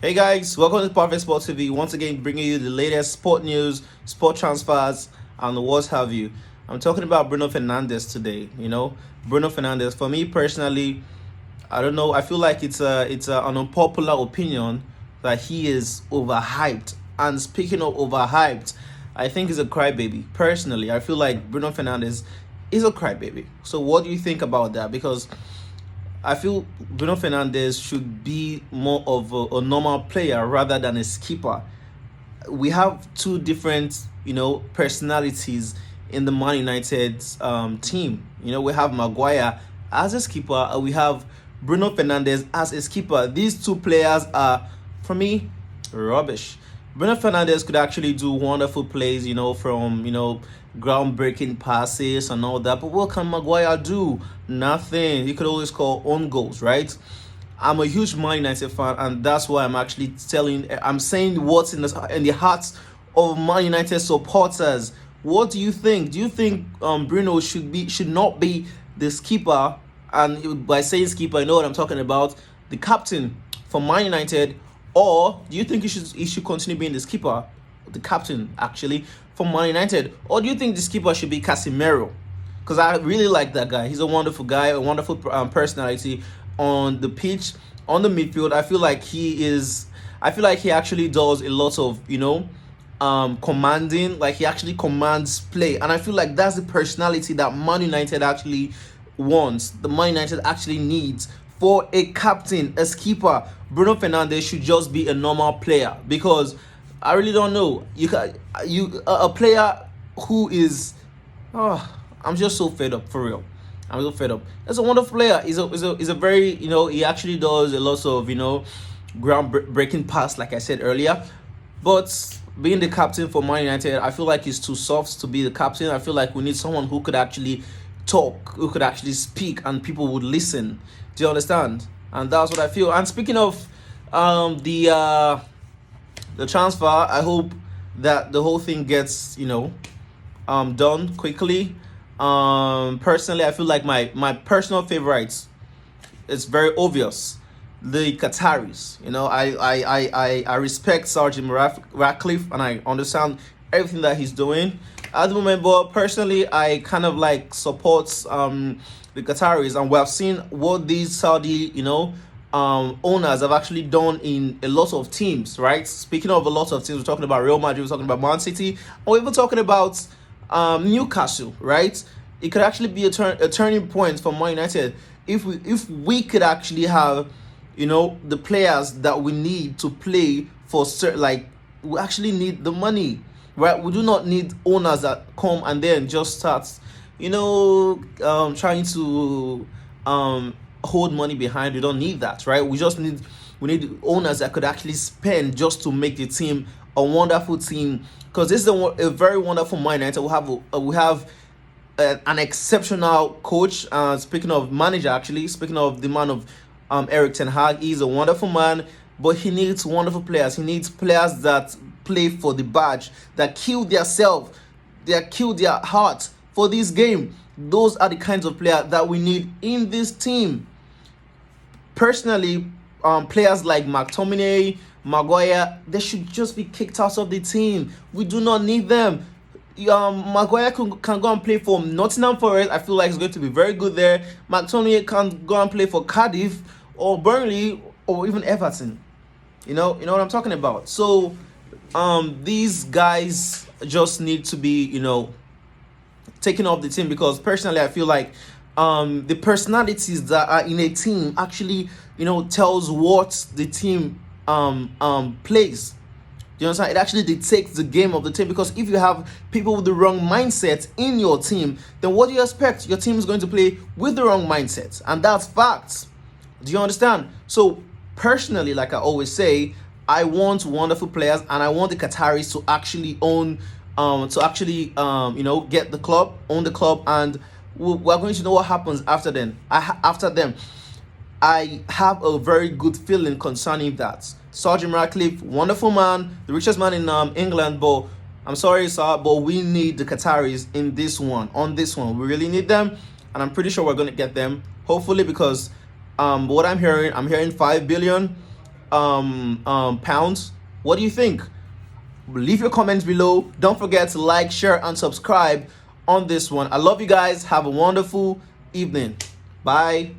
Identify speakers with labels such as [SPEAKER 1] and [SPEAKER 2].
[SPEAKER 1] Hey guys, welcome to Perfect Sport TV. Once again, bringing you the latest sport news, sport transfers, and what have you. I'm talking about Bruno Fernandes today. Bruno Fernandes. For me personally, I don't know. I feel like an unpopular opinion that he is overhyped. And speaking of overhyped, I think he's a crybaby. Personally, I feel like Bruno Fernandes is a crybaby. So, what do you think about that? Because I feel Bruno Fernandes should be more of a normal player rather than a skipper. We have two different, personalities in the Man United team. We have Maguire as a skipper, and we have Bruno Fernandes as a skipper. These two players are, for me, rubbish. Bruno Fernandes could actually do wonderful plays, from, groundbreaking passes and all that. But what can Maguire do? Nothing. He could always score own goals, right? I'm a huge Man United fan, and that's why I'm saying what's in the hearts of Man United supporters. What do you think? Do you think Bruno should not be the skipper? And by saying skipper, I know what I'm talking about. The captain for Man United. Or do you think he should continue being the skipper, the captain actually, for Man United? Or do you think the skipper should be Casemiro? Because I really like that guy. He's a wonderful guy, a wonderful personality on the pitch, on the midfield. I feel like he actually does a lot of, commanding. Like, he actually commands play. And I feel like that's the personality that Man United actually wants. The Man United actually needs for a captain, a skipper. Bruno Fernandes should just be a normal player, because I really don't know. A player who is, I'm just so fed up, for real. I'm so fed up. He's a wonderful player. He's a very, he actually does a lot of, groundbreaking pass, like I said earlier. But being the captain for Man United, I feel like he's too soft to be the captain. I feel like we need someone who could actually talk, who could actually speak, and people would listen. Do you understand? And that's what I feel. And speaking of the transfer, I hope that the whole thing gets done quickly. Personally, I feel like my personal favorites, it's very obvious, the Qataris. I respect Sir Jim Ratcliffe, and I understand everything that he's doing at the moment. But personally, I kind of support the Qataris, and we have seen what these Saudi, owners have actually done in a lot of teams, right? Speaking of a lot of teams, we're talking about Real Madrid, we're talking about Man City, and we're even talking about Newcastle, right? It could actually be a turning point for Man United if we could actually have, the players that we need to play for certain. We actually need the money, right? We do not need owners that come and then just start trying to hold money behind. We don't need that, right? We need owners that could actually spend just to make the team a wonderful team. Because this is a very wonderful Man United. We have an exceptional coach. Speaking of manager, actually, speaking of the man of Erik ten Hag, he's a wonderful man, but he needs wonderful players. He needs players that play for the badge, that kill their heart for this game. Those are the kinds of players that we need in this team. Personally, players like McTominay, Maguire, they should just be kicked out of the team. We do not need them. Maguire can go and play for Nottingham Forest. I feel like he's going to be very good there. McTominay can go and play for Cardiff or Burnley or even Everton. You know what I'm talking about. So these guys just need to be taken off the team, because personally I feel like the personalities that are in a team actually tells what the team plays. Do you understand? It actually dictates the game of the team, because if you have people with the wrong mindset in your team, then what do you expect? Your team is going to play with the wrong mindset, and that's facts. Do you understand? So personally, like I always say, I want wonderful players, and I want the Qataris to actually get the club, own the club, and we're going to know what happens after them. I have a very good feeling concerning that. Sir Jim Ratcliffe, wonderful man, the richest man in England, but I'm sorry, sir, but we need the Qataris in this one. On this one, we really need them, and I'm pretty sure we're going to get them. Hopefully, because what I'm hearing 5 billion. pounds. What do you think? Leave your comments below. Don't forget to like, share, and subscribe on this one. I love you guys. Have a wonderful evening. Bye.